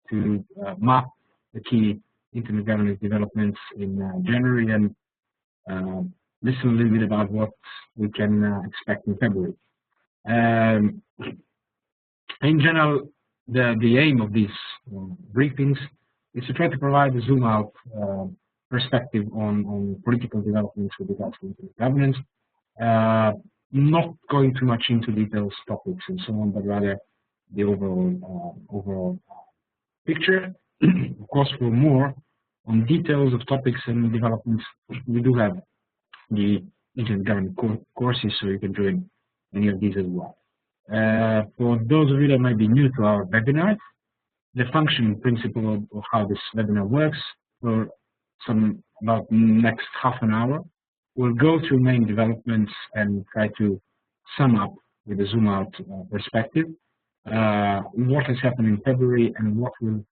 to map the key internet governance developments in January and listen a little bit about what we can expect in February. In general, the aim of these briefings is to try to provide a zoom out perspective on political developments with regards to internet governance, not going too much into details, topics, and so on, but rather the overall picture. Of course, for more on details of topics and developments, we do have the internet governance courses, so you can join any of these as well. For those of you that might be new to our webinar, the function principle of how this webinar works for about next half an hour, we'll go through main developments and try to sum up with a zoom out perspective what has happened in February and what will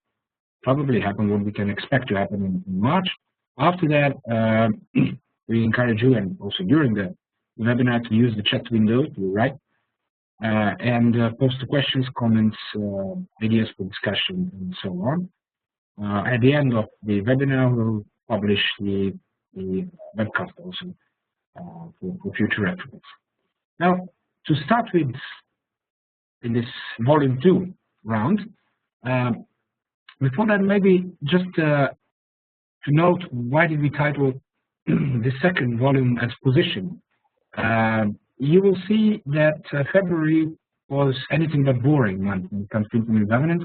probably happen, what we can expect to happen in March. After that, we encourage you, and also during the webinar, to use the chat window to the right and post the questions, comments, ideas for discussion, and so on. At the end of the webinar, we'll publish the webcast also for future reference. Now, to start with, in this volume 2 round, before that, maybe just to note, why did we title the second volume as position? You will see that February was anything but boring month when it comes to internet governance,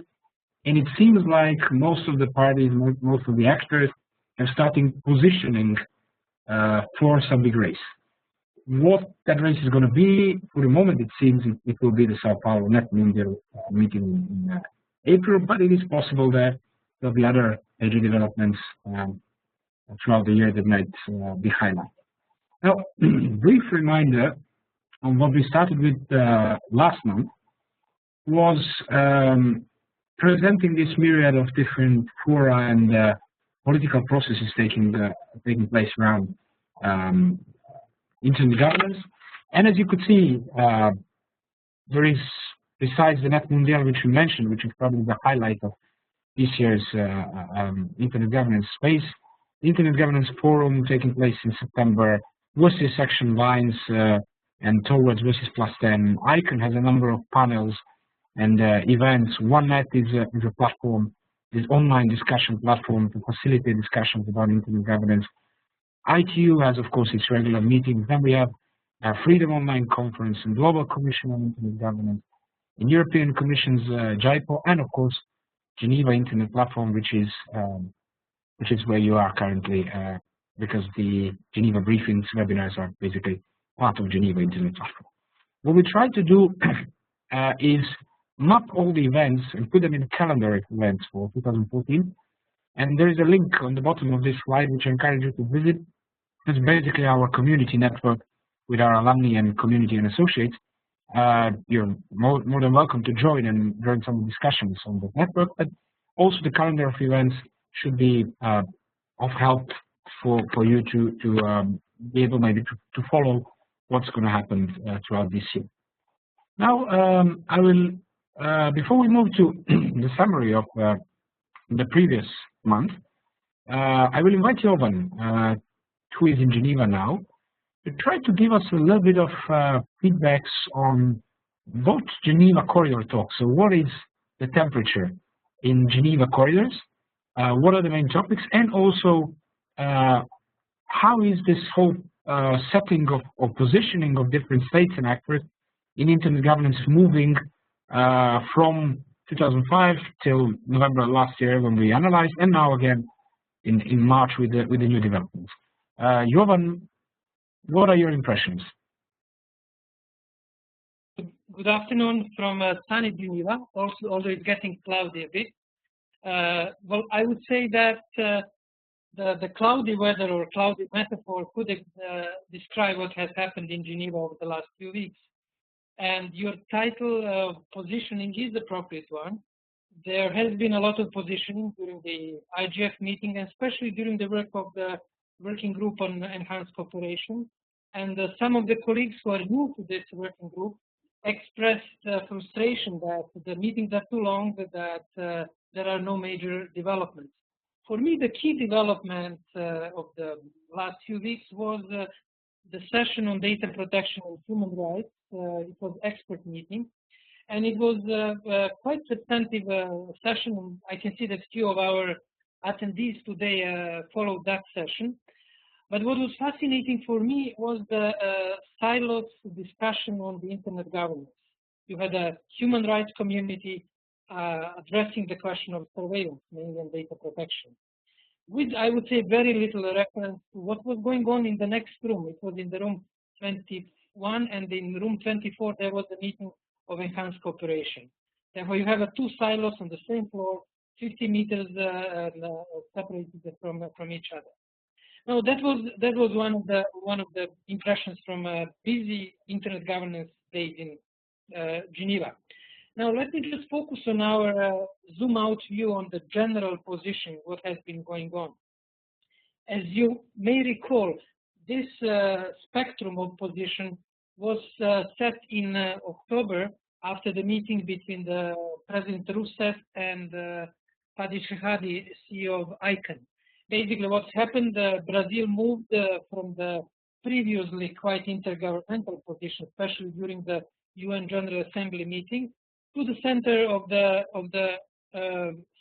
and it seems like most of the parties, most of the actors, are starting positioning for some big race. What that race is going to be, for the moment, it seems it will be the Sao Paulo Net Mundial meeting in April, but it is possible that there'll be other major developments throughout the year that might be highlighted. Now, brief reminder on what we started with last month was presenting this myriad of different fora and political processes taking place around internet governance. And as you could see, there is, besides the Net Mundial, which we mentioned, which is probably the highlight of this year's internet governance space, the Internet Governance Forum taking place in September, versus Action Lines and Towards versus Plus 10. ICON has a number of panels and events. OneNet is a platform, this online discussion platform to facilitate discussions about internet governance. ITU has, of course, its regular meetings. Then we have a Freedom Online Conference and Global Commission on Internet Governance, and European Commission's JIPO, and of course, Geneva Internet Platform, which is where you are currently, because the Geneva Briefings webinars are basically part of Geneva Internet Platform. What we try to do is map all the events and put them in a calendar of events for 2014. And there is a link on the bottom of this slide which I encourage you to visit. It's basically our community network with our alumni and community and associates. You're more than welcome to join and join some discussions on the network, but also the calendar of events should be of help for you to be able maybe to follow what's going to happen throughout this year. Now, I will, before we move to the summary of the previous month, I will invite Jovan, who is in Geneva now, to try to give us a little bit of feedbacks on both Geneva corridor talks. So what is the temperature in Geneva corridors? What are the main topics? And also, how is this whole setting of positioning of different states and actors in internet governance moving from 2005 till November last year when we analyzed, and now again in March with the new developments. Jovan, what are your impressions? Good afternoon from sunny Geneva, although it's getting cloudy a bit. Well, I would say that the cloudy weather or cloudy metaphor could describe what has happened in Geneva over the last few weeks. And your title, positioning, is the appropriate one. There has been a lot of positioning during the IGF meeting, and especially during the work of the working group on enhanced cooperation. And some of the colleagues who are new to this working group expressed frustration that the meetings are too long, that there are no major developments. For me, the key development of the last few weeks was the session on data protection and human rights. It was expert meeting, and it was quite substantive session. And I can see that few of our attendees today followed that session. But what was fascinating for me was the silos discussion on the internet governance. You had a human rights community addressing the question of surveillance, mainly on data protection, with, I would say, very little reference to what was going on in the next room. It was in the room 21, and in room 24 there was a meeting of enhanced cooperation. Therefore, you have two silos on the same floor, 50 meters separated from each other. Now that was one of the impressions from a busy internet governance days in Geneva. Now let me just focus on our zoom out view on the general position, what has been going on. As you may recall, this spectrum of position was set in October after the meeting between the President Rousseff and Fadi Shehadi, CEO of ICANN. Basically what's happened, Brazil moved from the previously quite intergovernmental position, especially during the UN General Assembly meeting, to the center of the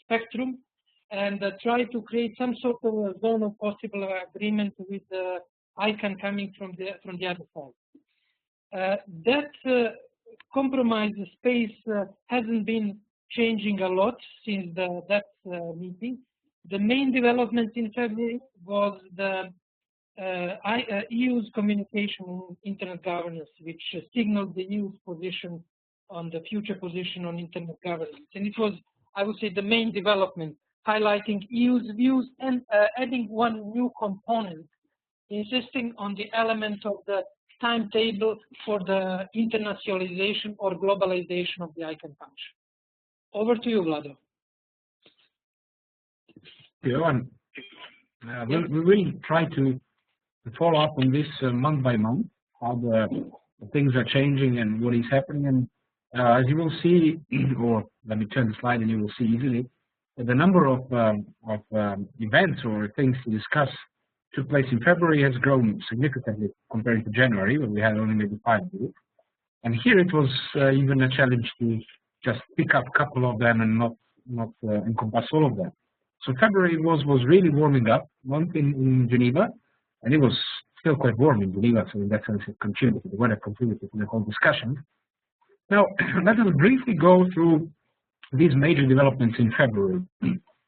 spectrum, and try to create some sort of a zone of possible agreement with ICANN coming from the other side. That compromise space hasn't been changing a lot since that meeting. The main development in February was the EU's communication on internet governance, which signaled the EU's position on the future position on internet governance. And it was, I would say, the main development, highlighting EU's views and adding one new component, insisting on the element of the timetable for the internationalization or globalization of the ICANN function. Over to you, Vlado. Johan, we will try to follow up on this month by month, how the things are changing and what is happening. And as you will see, or let me turn the slide and you will see easily, that the number of events or things to discuss took place in February has grown significantly compared to January, when we had only maybe 5 groups. And here it was even a challenge to just pick up a couple of them and not encompass all of them. So February was really warming up, month in Geneva, and it was still quite warm in Geneva, so in that sense it contributed, the weather contributed to the whole discussion. Now, let us briefly go through these major developments in February.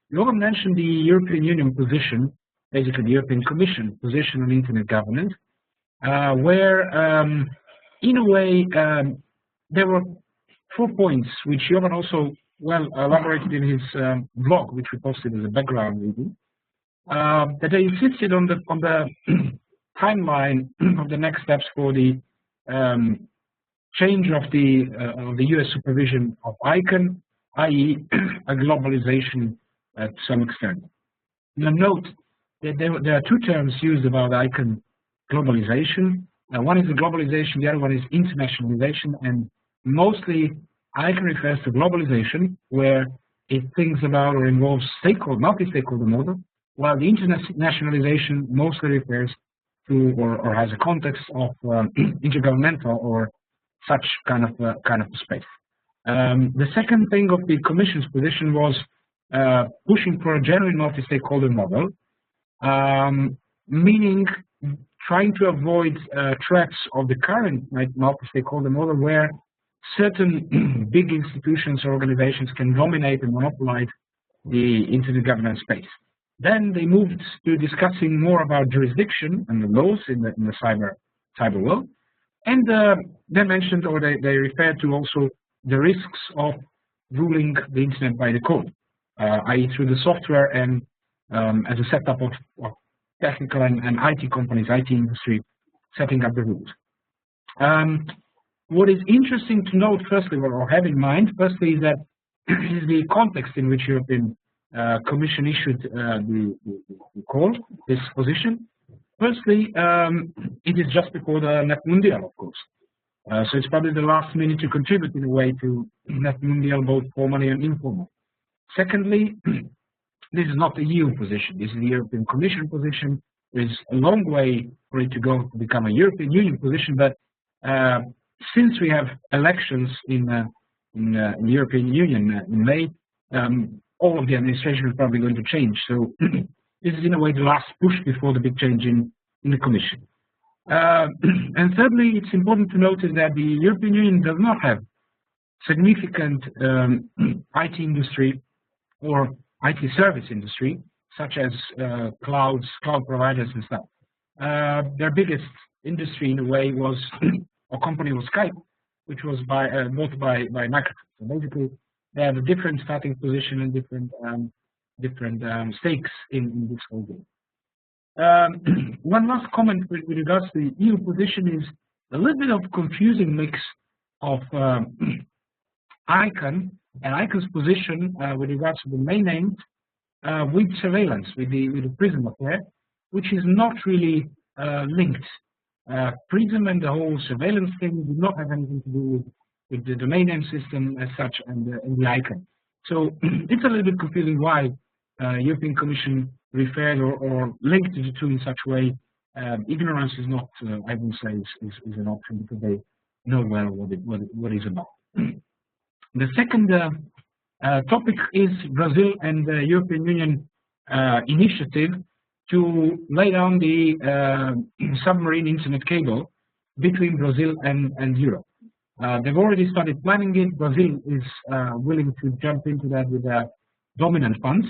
Johan mentioned the European Union position, basically the European Commission position on internet governance, where in a way there were 4 points which Johan also well elaborated in his blog, which we posted as a background reading, that they insisted on the timeline of the next steps for the change of the US supervision of ICANN, i.e. a globalization to some extent. Now note that there are 2 terms used about ICANN globalization. One is the globalization, the other one is internationalization, and mostly ICANN refers to globalization, where it thinks about or involves multi-stakeholder model, while the internationalization mostly refers to or has a context of intergovernmental or such kind of space. The second thing of the Commission's position was pushing for a genuine multi-stakeholder model, meaning trying to avoid threats of the current multi-stakeholder model, where certain big institutions or organizations can dominate and monopolize the internet governance space. Then they moved to discussing more about jurisdiction and the laws in the cyber world, and they mentioned, or they referred to also the risks of ruling the internet by the code, i.e. through the software and as a setup of technical and IT companies, IT industry, setting up the rules. What is interesting to note, firstly, or have in mind, firstly, is that is the context in which European Commission issued the call, this position. Firstly, it is just before the Net Mundial, of course. So it's probably the last minute to contribute in a way to Net Mundial, both formally and informally. Secondly, this is not the EU position. This is the European Commission position. There's a long way for it to go to become a European Union position, but since we have elections in the European Union in May, all of the administration is probably going to change. So this is in a way the last push before the big change in the Commission. And thirdly, it's important to notice that the European Union does not have significant IT industry or IT service industry, such as cloud providers and stuff. Their biggest industry in a way was, or company was Skype, which was bought by Microsoft. So basically, they have a different starting position and different stakes in this whole game. One last comment with regards to the EU position is a little bit of confusing mix of ICANN and ICANN's position with regards to the main names with surveillance, with the PRISM affair, which is not really linked. PRISM and the whole surveillance thing do not have anything to do with the domain name system as such and the ICANN. So it's a little bit confusing why European Commission referred or linked the two in such a way. Ignorance is not, I would say, is an option because they know well what it's about. The second topic is Brazil and the European Union initiative to lay down the submarine internet cable between Brazil and Europe. They've already started planning it. Brazil is willing to jump into that with dominant funds.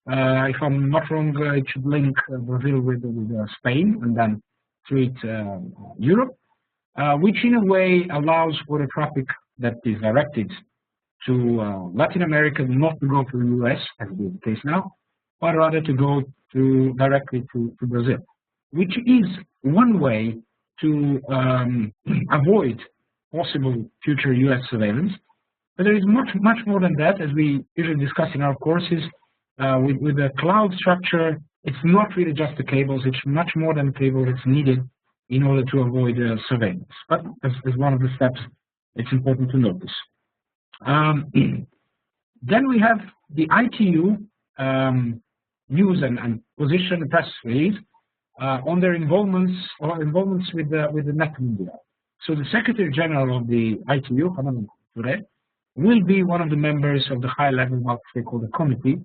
If I'm not wrong, it should link Brazil with Spain and then through it Europe, which in a way allows for the traffic that is directed to Latin America not to go to the US, as is the case now, but rather to go directly to Brazil, which is one way to avoid possible future US surveillance. But there is much more than that, as we usually discuss in our courses. With the cloud structure, it's not really just the cables, it's much more than cables that's needed in order to avoid surveillance. But as one of the steps, it's important to notice. Then we have the ITU news and position press release on their involvements with the NetMedia. So the Secretary General of the ITU, Vladimir, will be one of the members of the high-level multi-stakeholder committee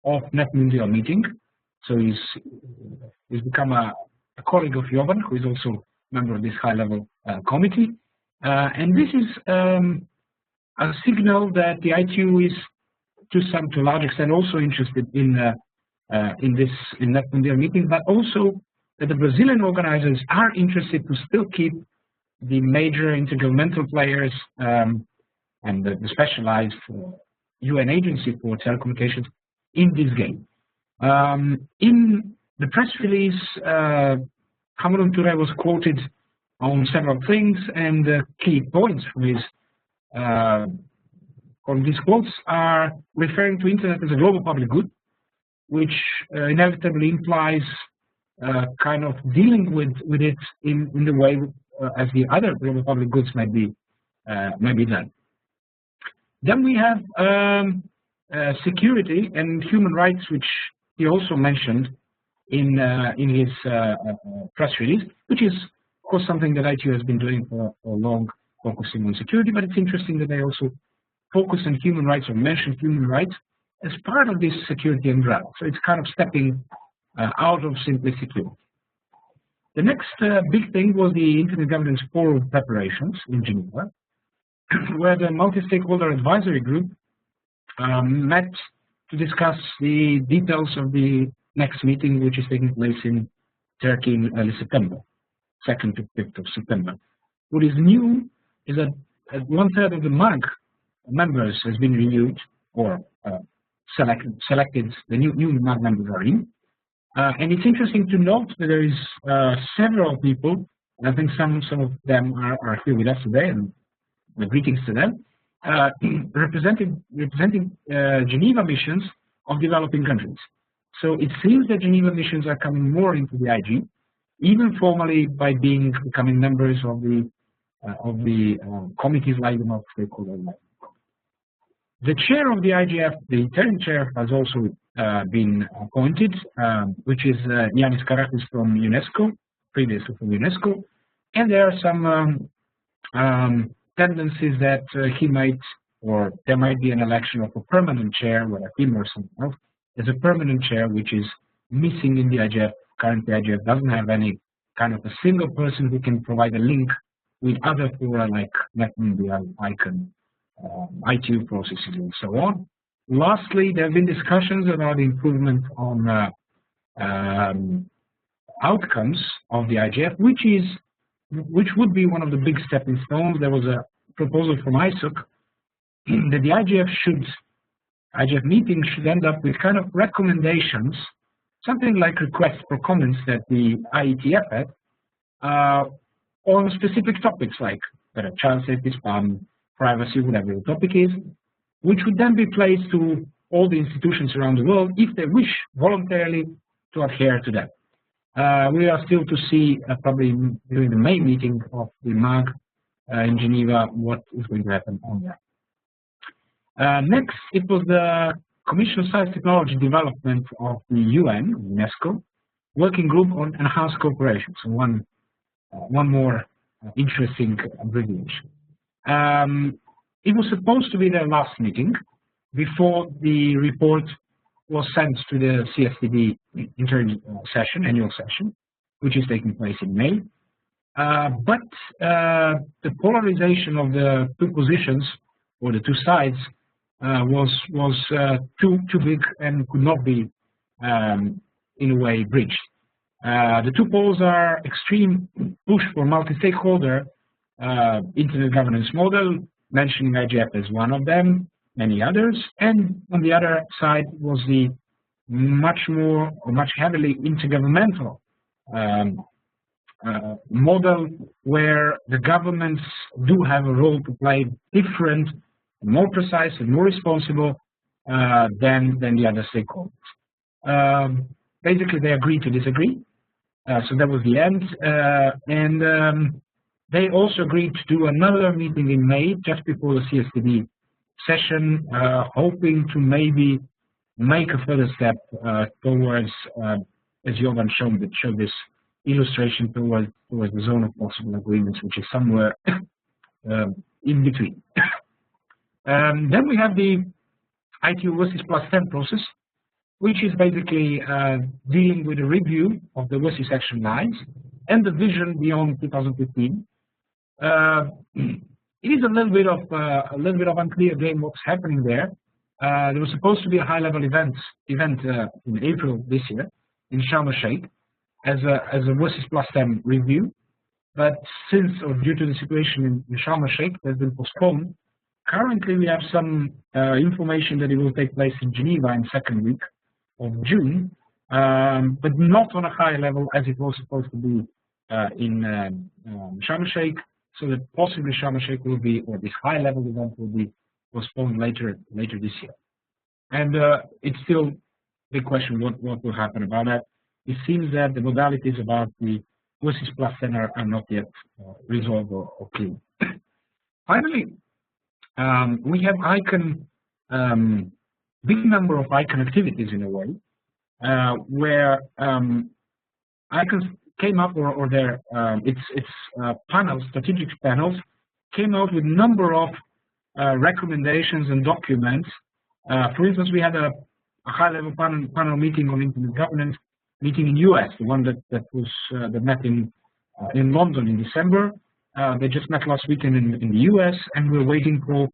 of NetMedia meeting. So he's become a colleague of Jovan, who is also a member of this high-level committee. And this is a signal that the ITU is, to a large extent, also interested in NetMedia meeting, but also that the Brazilian organizers are interested to still keep the major intergovernmental players and the specialized UN agency for telecommunications in this game. In the press release, Cameron Touré was quoted on several things, and the key points from these quotes are referring to internet as a global public good, which inevitably implies kind of dealing with it in the way as the other global public goods might be done. Then we have security and human rights, which he also mentioned in his press release, which is of course something that ITU has been doing for long, focusing on security. But it's interesting that they also focus on human rights or mention human rights as part of this security umbrella. So it's kind of stepping out of simply security. The next big thing was the Internet Governance Forum preparations in Geneva, where the multi-stakeholder advisory group met to discuss the details of the next meeting, which is taking place in Turkey in early September, 2nd to 5th of September. What is new is that 1/3 of the MAG members has been renewed or selected. The new MAG members are in. And it's interesting to note that there is several people, and I think some of them are here with us today, and greetings to them, representing Geneva missions of developing countries. So it seems that Geneva missions are coming more into the IG, even formally by becoming members of the committees like the multi-stakeholder. The chair of the IGF, the interim chair, has also been appointed, which is Yanis Karakis from UNESCO, previously from UNESCO, and there are some tendencies that he might, or there might be an election of a permanent chair, whether him or someone else, as a permanent chair, which is missing in the IGF. Currently, IGF doesn't have any kind of a single person who can provide a link with other fora like NetMedia, ICANN, ITU processes, and so on. Lastly, there have been discussions about improvement on outcomes of the IGF, which would be one of the big stepping stones. There was a proposal from ISOC that the IGF meeting should end up with kind of recommendations, something like requests for comments that the IETF had on specific topics like child safety, spam, privacy, whatever the topic is, which would then be placed to all the institutions around the world if they wish voluntarily to adhere to that. We are still to see probably during the May meeting of the MAG in Geneva what is going to happen on that. Next, it was the Commission on Science Technology Development of the UN, UNESCO, working group on enhanced cooperation. So one more interesting abbreviation. It was supposed to be their last meeting before the report was sent to the CSTD annual session, which is taking place in May. But the polarization of the two positions, or the two sides, was too big and could not be, in a way, bridged. The two poles are extreme push for multi-stakeholder internet governance model, mentioning IGF as one of them, many others, and on the other side was the much heavily intergovernmental model, where the governments do have a role to play, different, more precise, and more responsible than the other stakeholders. Basically, they agreed to disagree. So that was the end, and they also agreed to do another meeting in May, just before the CSTD session, hoping to maybe make a further step towards, as Jovan showed this illustration, towards the zone of possible agreements, which is somewhere in between. Then we have the ITU WSIS +10 process, which is basically dealing with a review of the WSIS action lines and the vision beyond 2015. It is a little bit of unclear game what's happening there. There was supposed to be a high-level event in April this year in Sharm el-Sheikh as a WSIS +10 review, but since, or due to the situation in Sharm el-Sheikh, has been postponed. Currently, we have some information that it will take place in Geneva in second week of June, but not on a high level as it was supposed to be in Sharm el-Sheikh. So that possibly Sharm el-Sheikh will be, or this high-level event will be postponed later this year. And it's still a big question what will happen about that. It seems that the modalities about the WSIS +10 are not yet resolved or clear. Finally, we have ICANN, big number of ICANN activities in a way, where ICANN came up, or their its panels, strategic panels, came out with a number of recommendations and documents. For instance, we had a high-level panel meeting on internet governance meeting in US, the one that met in London in December. They just met last weekend in the US, and we're waiting for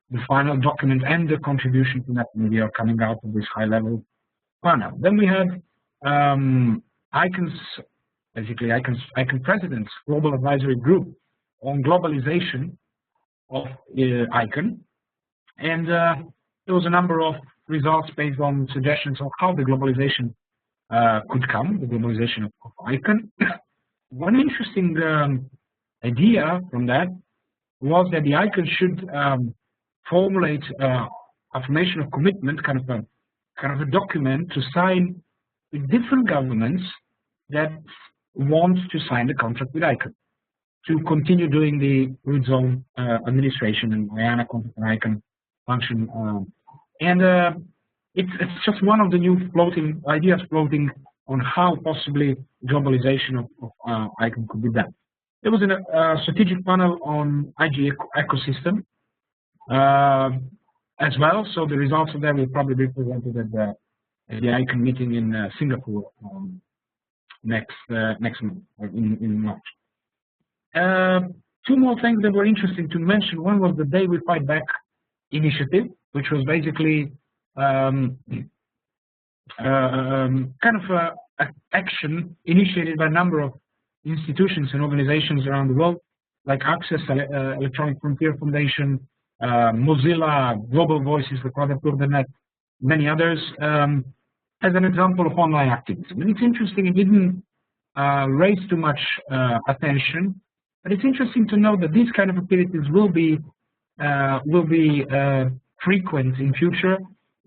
the final document and the contribution to NetMedia coming out of this high-level panel. Then we had ICANN's ICANN President's Global Advisory Group on globalization of ICANN, and there was a number of results based on suggestions of how the globalization could come, the globalization of ICANN. One interesting idea from that was that the ICANN should formulate affirmation of commitment, kind of a document to sign with different governments that want to sign the contract with ICANN to continue doing the root zone administration and IANA contract and ICANN function, and it's just one of the new floating ideas floating on how possibly globalization of ICANN could be done. There was a strategic panel on IG ecosystem as well, so the results of that will probably be presented at the ICANN meeting in Singapore next month, or in March. Two more things that were interesting to mention. One was the Day We Fight Back initiative, which was basically kind of action initiated by a number of institutions and organizations around the world, like Access, Electronic Frontier Foundation, Mozilla, Global Voices, the Product of the Net, many others, as an example of online activism. And it's interesting, it didn't raise too much attention, but it's interesting to know that these kind of activities will be frequent in future,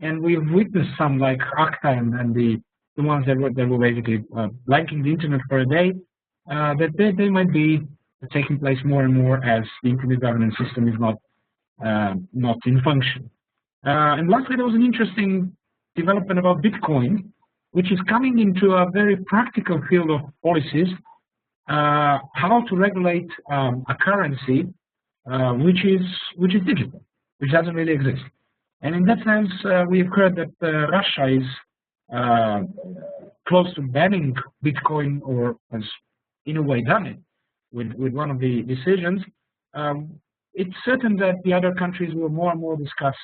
and we've witnessed some like ACTA and the ones that were basically blanking the internet for a day, that they might be taking place more and more as the internet governance system is not in function. And lastly, there was an interesting development about Bitcoin, which is coming into a very practical field of policies, how to regulate a currency which is digital, which doesn't really exist. And in that sense, we've heard that Russia is close to banning Bitcoin, or has in a way done it with one of the decisions. It's certain that the other countries will more and more discuss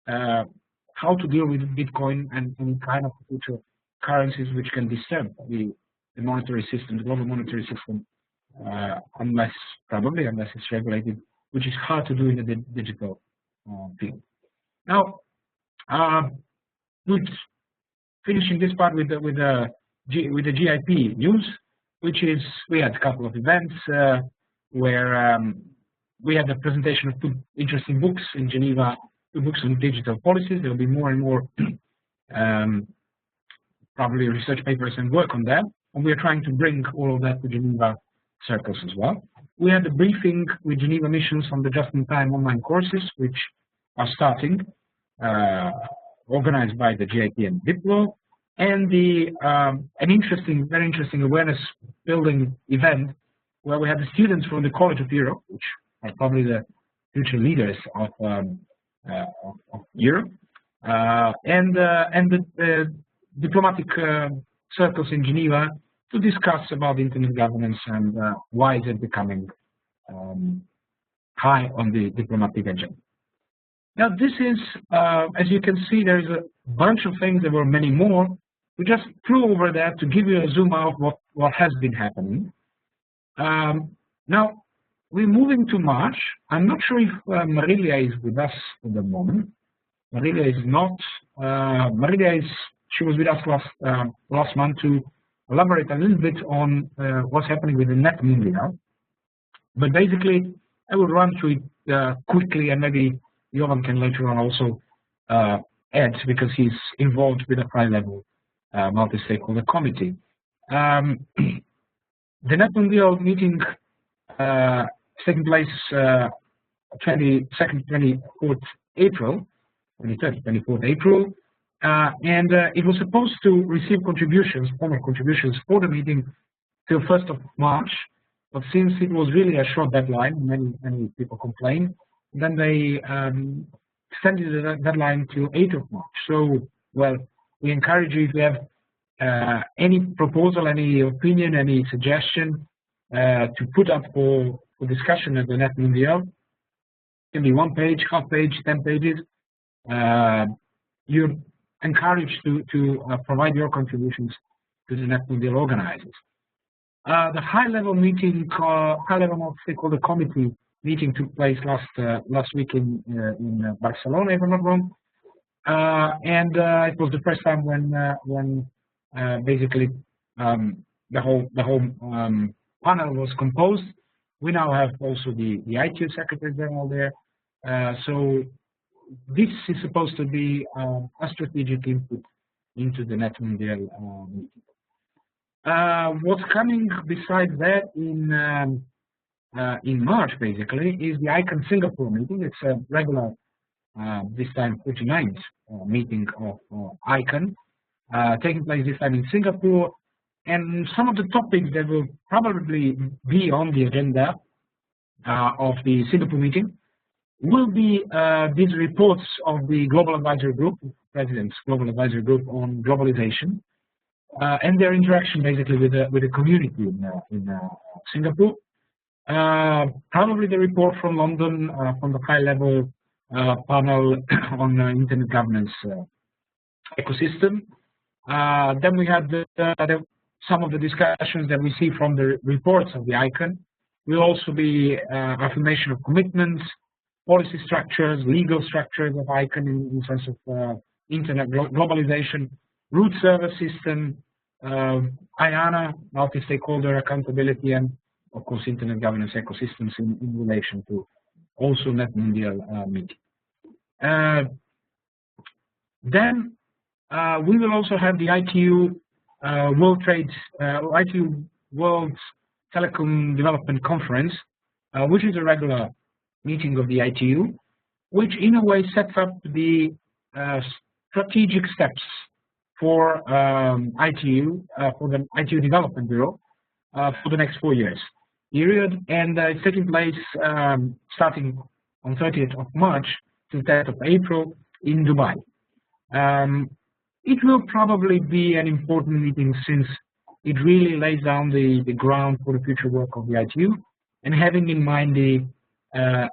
how to deal with Bitcoin and any kind of future currencies which can disturb the monetary system, the global monetary system, unless it's regulated, which is hard to do in the digital field. Now, finishing this part with the GIP news, which is we had a couple of events where we had the presentation of two interesting books in Geneva, two books on digital policies. There will be more and more probably research papers and work on that, and we are trying to bring all of that to Geneva circles as well. We had a briefing with Geneva missions on the just-in-time online courses, which are starting, organized by the GIP and Diplo, and an very interesting awareness building event where we had the students from the College of Europe, which are probably the future leaders of Europe, and the diplomatic circles in Geneva to discuss about internet governance and why is it becoming high on the diplomatic agenda. Now, this is, as you can see, there is a bunch of things. There were many more. We just flew over that to give you a zoom out what has been happening. Now, we're moving to March. I'm not sure if Marilia is with us at the moment. Marilia is not. She was with us last month to elaborate a little bit on what's happening with the Net Mundial. But basically, I will run through it quickly, and maybe Jovan can later on also add, because he's involved with a high-level multi-stakeholder committee. The Net Mundial meeting taking place 24th April, and it was supposed to receive formal contributions for the meeting till 1st of March, but since it was really a short deadline, many people complained, then they extended the deadline till 8th of March. So, well, we encourage you, if you have any proposal, any opinion, any suggestion to put up for discussion at the Net Mundial. It can be 1 page, half page, 10 pages. You're encouraged to provide your contributions to the Net Mundial organizers. The high-level meeting, high-level stakeholder committee meeting took place last week in Barcelona, if I'm not wrong, and it was the first time when basically the whole panel was composed. We now have also the ITU Secretary General there, so this is supposed to be a strategic input into the Net Mundial meeting. What's coming besides that in March, basically, is the ICANN Singapore meeting. It's a regular this time 49th meeting of ICANN, taking place this time in Singapore. And some of the topics that will probably be on the agenda of the Singapore meeting will be these reports of the Global Advisory Group, President's Global Advisory Group on globalization, and their interaction basically with the community in Singapore. Probably the report from London from the high-level panel on internet governance ecosystem. Then we had some of the discussions that we see from the reports of the ICANN. Will also be affirmation of commitments, policy structures, legal structures of ICANN in terms of internet globalization, root service system, IANA, multi-stakeholder accountability, and of course internet governance ecosystems in relation to also NetMundial meeting. Then we will also have the ITU ITU World Telecom Development Conference, which is a regular meeting of the ITU, which in a way sets up the strategic steps for ITU, for the ITU Development Bureau for the next 4 years period, and it's taking place starting on 30th of March to 10th of April in Dubai. It will probably be an important meeting since it really lays down the ground for the future work of the ITU, and having in mind the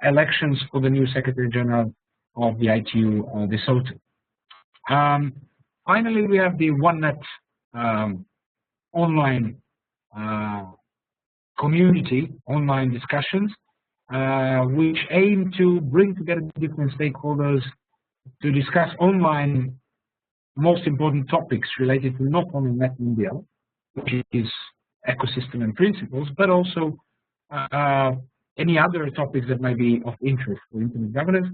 elections for the new Secretary General of the ITU this autumn. Finally, we have the OneNet online community, online discussions, which aim to bring together different stakeholders to discuss online most important topics related to not only NetMundial, which is ecosystem and principles, but also any other topics that might be of interest for internet governance,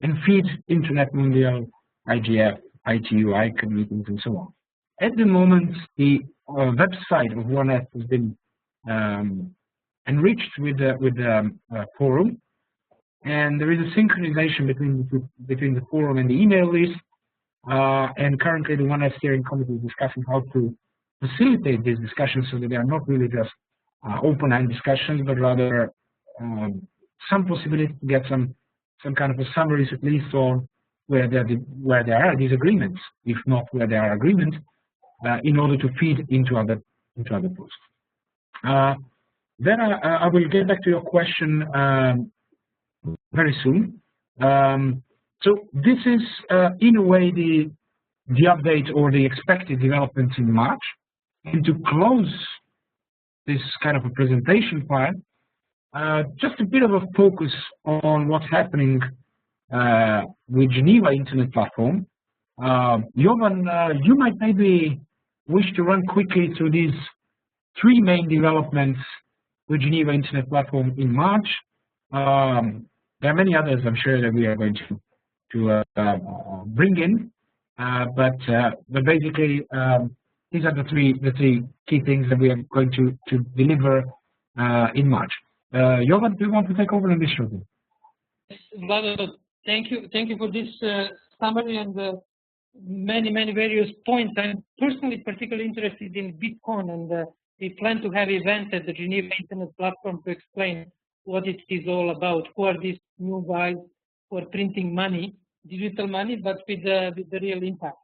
and feed into NetMundial, IGF, ITU, ICANN meetings, and so on. At the moment, the website of OneNet has been enriched with the forum, and there is a synchronization between the forum and the email list. And currently, the OneNet steering committee is discussing how to facilitate these discussions so that they are not really just open-end discussions, but rather some possibility to get some kind of a summaries at least on where there are disagreements, if not where there are agreements, in order to feed into other posts. Then I will get back to your question very soon. So this is in a way the update or the expected developments in March. And to close this kind of a presentation part, just a bit of a focus on what's happening with Geneva Internet Platform. Jovan, you might maybe wish to run quickly through these 3 main developments with Geneva Internet Platform in March. There are many others, I'm sure, that we are going to bring in, but basically these are the three key things that we are going to deliver in March. Jovan, do you want to take over on this show? Vladimir, thank you for this summary and many various points. I'm personally particularly interested in Bitcoin, and we plan to have events at the Geneva Internet Platform to explain what it is all about. Who are these new guys who are printing money, digital money, but with the real impact?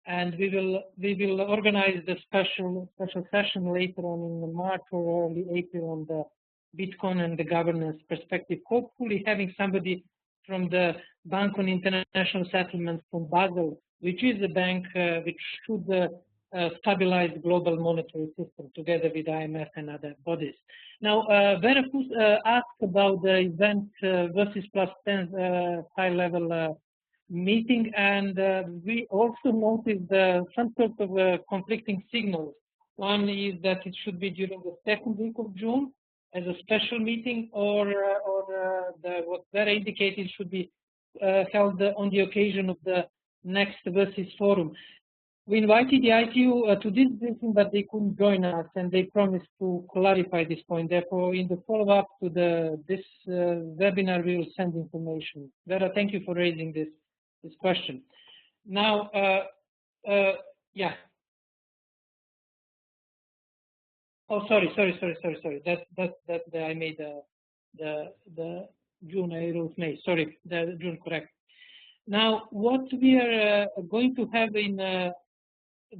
And we will organize the special session later on in March or early April on the Bitcoin and the governance perspective. Hopefully, having somebody from the Bank on International Settlements from Basel, which is a bank which should stabilize the global monetary system together with IMF and other bodies. Now, Veracruz asked about the event versus plus 10 high-level meeting, and we also noticed some sort of conflicting signals. One is that it should be during the 2nd week of June as a special meeting, or what Vera indicated should be held on the occasion of the next Versus Forum. We invited the ITU to this briefing, but they couldn't join us, and they promised to clarify this point. Therefore, in the follow-up to this webinar, we will send information. Vera, thank you for raising this question. Now, yeah. Oh, sorry. That I made the June. I wrote May. Sorry, the June, correct. Now, what we are going to have in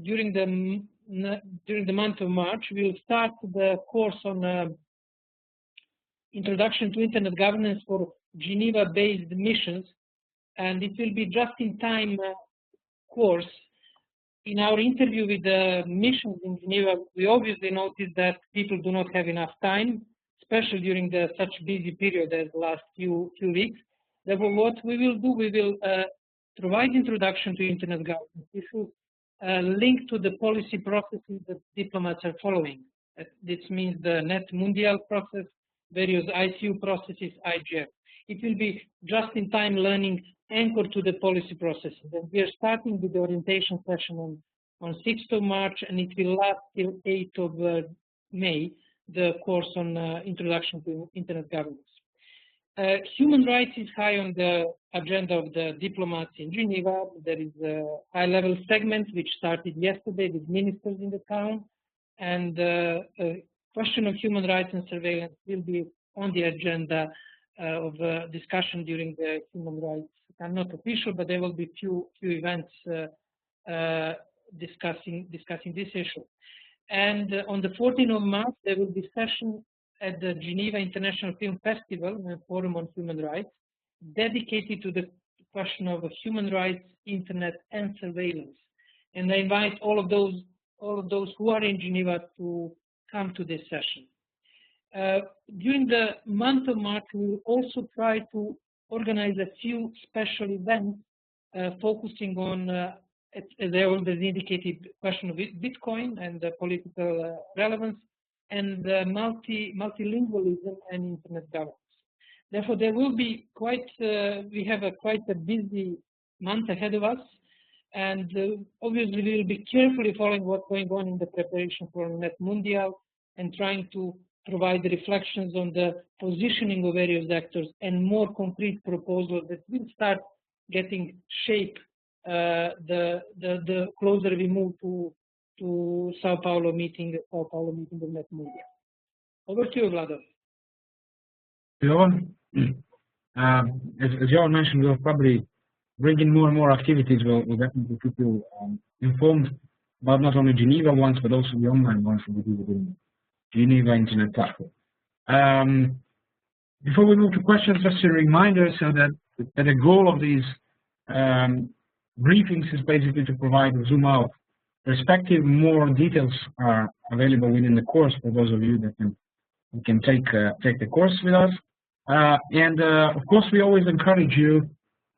during the month of March, we'll start the course on Introduction to Internet Governance for Geneva-based missions, and it will be just-in-time course. In our interview with the missions in Geneva, we obviously noticed that people do not have enough time, especially during such busy period as the last few weeks. Therefore, what we will do, we will provide introduction to Internet governance issues, linked to the policy processes that diplomats are following. This means the Net Mundial process, various ICU processes, IGF. It will be just-in-time learning anchored to the policy processes. And we are starting with the orientation session on 6th of March, and it will last till 8th of May, the course on Introduction to Internet Governance. Human rights is high on the agenda of the diplomats in Geneva. There is a high-level segment which started yesterday with ministers in the town, and the question of human rights and surveillance will be on the agenda of discussion during the human rights. I'm not official, but there will be few events discussing this issue. And on the 14th of March, there will be session at the Geneva International Film Festival, a forum on human rights, dedicated to the question of human rights, internet, and surveillance. And I invite all of those who are in Geneva to come to this session. During the month of March, we will also try to organize a few special events focusing on, as I already indicated, question of Bitcoin and the political relevance, and multilingualism and internet governance. Therefore, there will be we have quite a busy month ahead of us, and obviously we will be carefully following what's going on in the preparation for Net Mundial and trying to provide reflections on the positioning of various actors and more concrete proposals that will start getting shape the closer we move to Sao Paulo meeting of Net Mundial. Over to you, Vlado. Johan, as Johan mentioned, we'll probably bring in more and more activities. We'll definitely keep you informed about not only Geneva ones, but also the online ones that we do within Geneva Internet Platform. Before we move to questions, just a reminder so that the goal of these briefings is basically to provide a zoom out perspective. More details are available within the course for those of you that can take the course with us. Of course, we always encourage you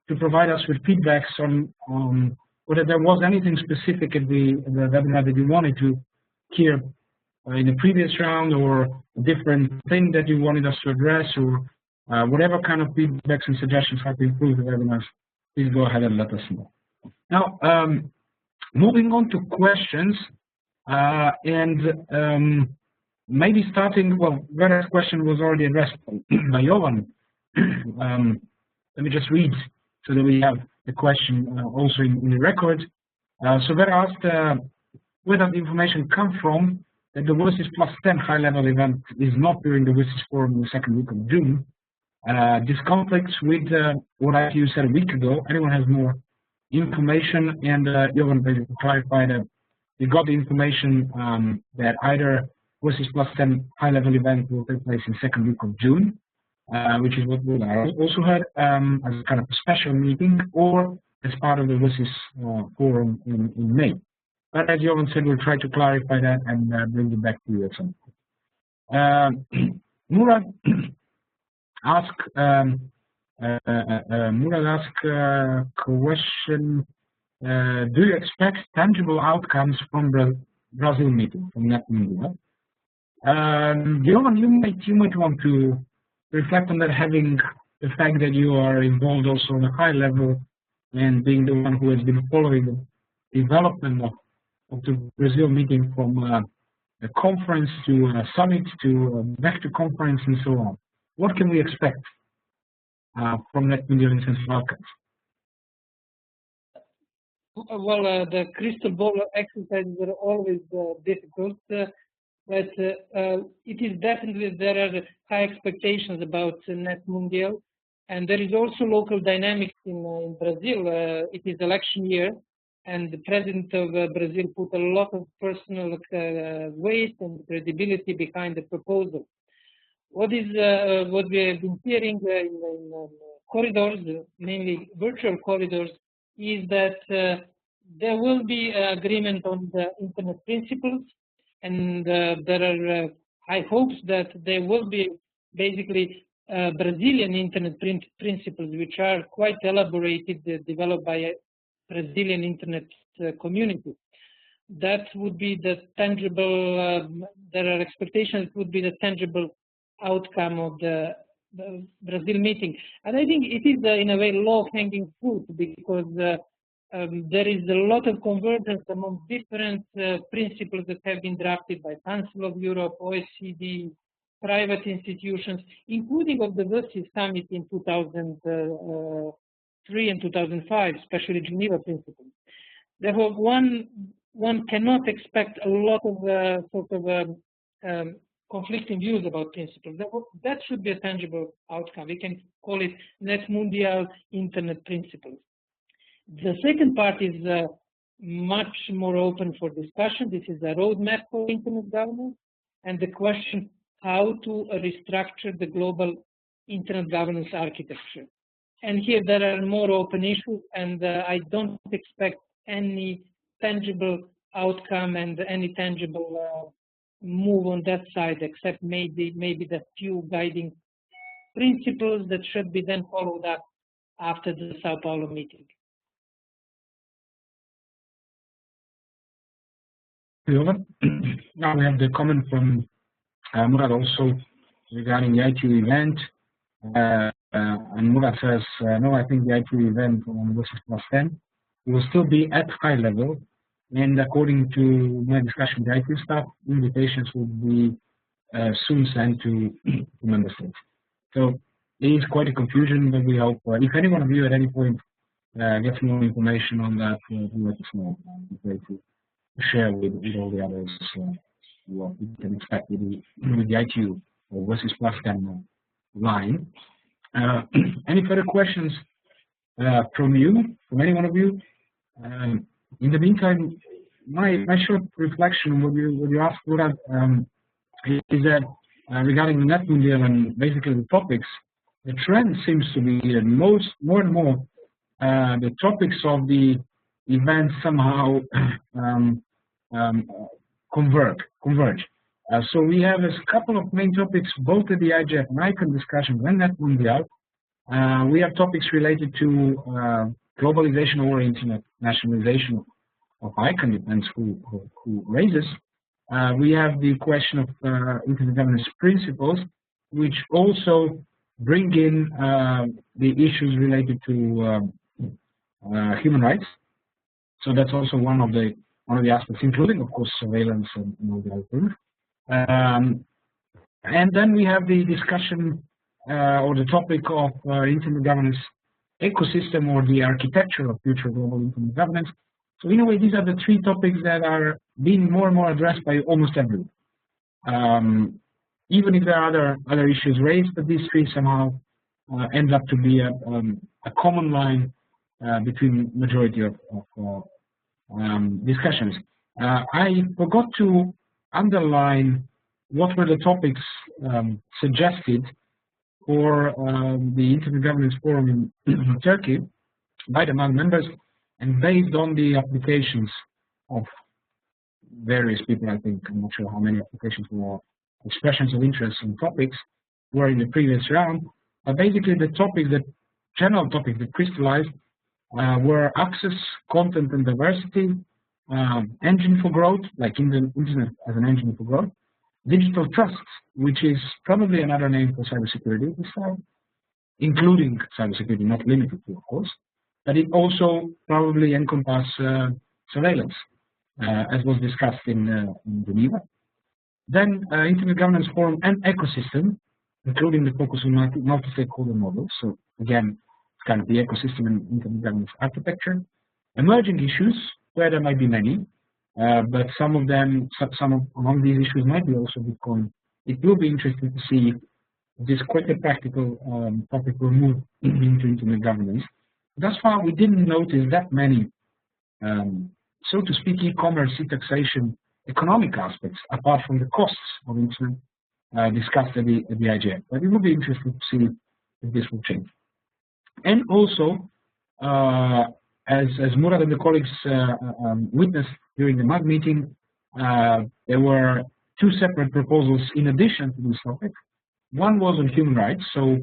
to provide us with feedbacks on whether there was anything specific in the webinar that you wanted to hear in the previous round, or a different thing that you wanted us to address, or whatever kind of feedbacks and suggestions have to improve the webinars, please go ahead and let us know. Now, moving on to questions, maybe starting, well, Vera's question was already addressed by Johan. Let me just read so that we have the question also in the record. So Vera asked, where does the information come from that the WSIS plus 10 high-level event is not during the WSIS forum in the second week of June? This conflicts with what ITU said a week ago. Anyone has more information? And Johan basically clarified that we got the information that either WSIS plus 10 high-level event will take place in the second week of June, which is what we also had as a kind of a special meeting, or as part of the WSIS forum in May. But as Johan said, we'll try to clarify that and bring it back to you at some point. Murad asked a question, do you expect tangible outcomes from the Brazil meeting, from Net Mundial? Johan, you might want to reflect on that, having the fact that you are involved also on a high level and being the one who has been following development of the Brazil meeting from a conference to a summit to back to conference and so on? What can we expect from that Mundial in Central Balkans? Well, the crystal ball exercises are always difficult, but it is definitely there are high expectations about Net Mundial, and there is also local dynamics in Brazil. It is election year, and the president of Brazil put a lot of personal weight and credibility behind the proposal. What we have been hearing in corridors, mainly virtual corridors, is that there will be agreement on the internet principles, and there are high hopes that there will be basically Brazilian internet principles, which are quite elaborated, developed by a Brazilian internet community. That would be the tangible, there are expectations it would be the tangible outcome of the Brazil meeting. And I think it is in a way low-hanging fruit, because there is a lot of convergence among different principles that have been drafted by Council of Europe, OECD, private institutions, including of the VSI summit in 2003 and 2005, especially Geneva principles. Therefore, one cannot expect a lot of conflicting views about principles. That should be a tangible outcome. We can call it Net Mundial Internet Principles. The second part is much more open for discussion. This is a roadmap for internet governance, and the question how to restructure the global internet governance architecture. And here there are more open issues, and I don't expect any tangible outcome and any tangible move on that side, except maybe the few guiding principles that should be then followed up after the Sao Paulo meeting. Now we have the comment from Murad also regarding the ITU event. And Murad says, no, I think the ITU event on +10 will still be at high level. And according to my discussion with the ITU staff, invitations will be soon sent to member states. So it is quite a confusion, but we hope if any one of you at any point gets more information on that, do let us know. To share with all the others what we can expect with the ITU or versus +10 line. Any further questions from any one of you? In the meantime, my short reflection on what you asked, Murad, is that regarding the Net Mundial and basically the topics, the trend seems to be that more and more the topics of the event somehow converge. So we have a couple of main topics, both at the IGF and ICANN discussion and Net Mundial. We have topics related to globalization or internationalization of ICANN, depends who raises. We have the question of internet governance principles, which also bring in the issues related to human rights. So that's also one of the aspects, including, of course, surveillance and all the other things. And then we have the discussion or the topic of internet governance ecosystem or the architecture of future global internet governance. So in a way, these are the three topics that are being more and more addressed by almost everyone. Even if there are other issues raised, but these three somehow end up to be a common line between majority of discussions. I forgot to underline what were the topics suggested for the Internet Governance Forum in Turkey by the MAG members, and based on the applications of various people. I think, I'm not sure how many applications were expressions of interest in topics were in the previous round, but basically the topics, the general topics that crystallized were access, content and diversity, engine for growth, like in the internet as an engine for growth, digital trust, which is probably another name for cybersecurity this time, including cybersecurity, not limited to, of course, but it also probably encompasses surveillance, as was discussed in Geneva. Then Internet Governance Forum and Ecosystem, including the focus on multi-stakeholder models. So again, it's kind of the ecosystem and Internet Governance architecture. Emerging issues, where there might be many, but some among these issues might be also Bitcoin. It will be interesting to see if this quite a practical topic will move into Internet Governance. Thus far, we didn't notice that many, so to speak, e-commerce, e-taxation, economic aspects, apart from the costs of Internet discussed at the IGF. But it will be interesting to see if this will change. And also, as Murat and the colleagues witnessed during the MAG meeting, there were two separate proposals in addition to this topic. One was on human rights, so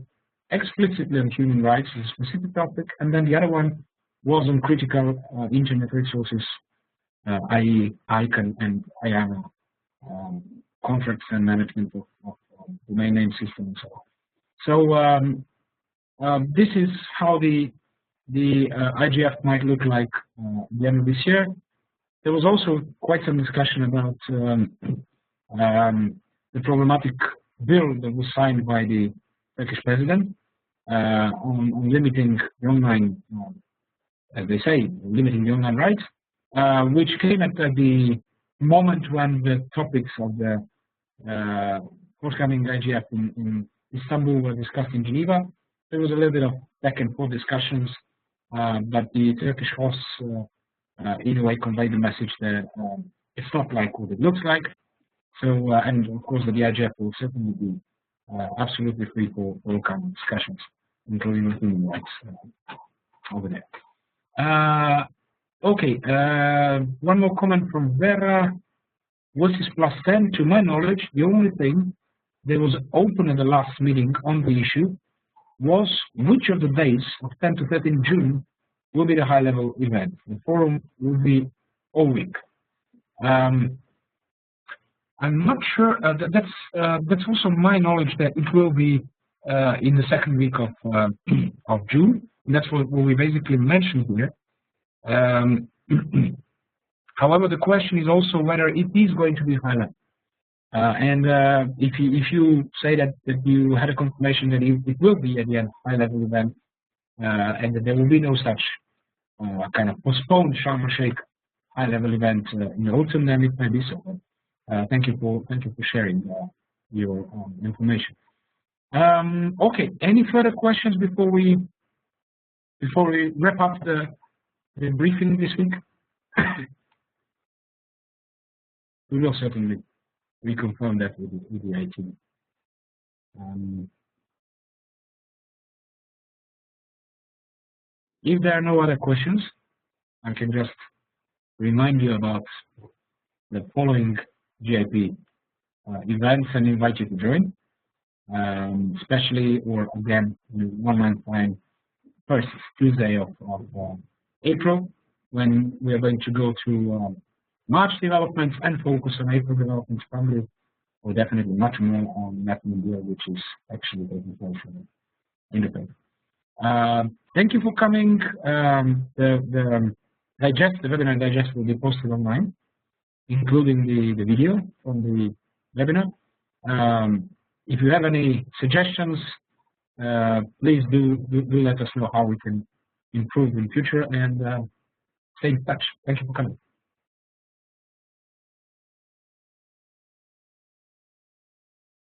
explicitly on human rights is a specific topic, and then the other one was on critical internet resources, i.e. ICANN and IANA contracts and management of domain name system and so on. So this is how the IGF might look like at the end of this year. There was also quite some discussion about the problematic bill that was signed by the Turkish president on limiting the online, as they say, limiting the online rights, which came at the moment when the topics of the forthcoming IGF in Istanbul were discussed in Geneva. There was a little bit of back and forth discussions, but the Turkish hosts in a way conveyed the message that it's not like what it looks like. So, and of course, the IGF will certainly be absolutely free for all kinds of discussions, including human rights over there. Okay, one more comment from Vera. What is +10? To my knowledge, the only thing that was open at the last meeting on the issue was which of the days of 10 to 13 June will be the high-level event. The forum will be all week. I'm not sure. That's also my knowledge that it will be in the second week of June. And that's what we basically mentioned here. However, the question is also whether it is going to be high-level. And if you say that you had a confirmation that it will be at the end high-level event, and that there will be no such kind of postponed Sharm el-Sheikh high-level event in the autumn, then it may be so. Thank you for sharing your information. Okay, any further questions before we wrap up the briefing this week? We will certainly reconfirm that with the IT. If there are no other questions, I can just remind you about the following GIP events and invite you to join, especially or again in 1 month time, first Tuesday of April, when we are going to go through March developments and focus on April developments, probably or definitely much more on net media, which is actually taking place in the paper. Thank you for coming. The webinar digest will be posted online, including the video from the webinar. If you have any suggestions, please do let us know how we can improve in future, and stay in touch. Thank you for coming.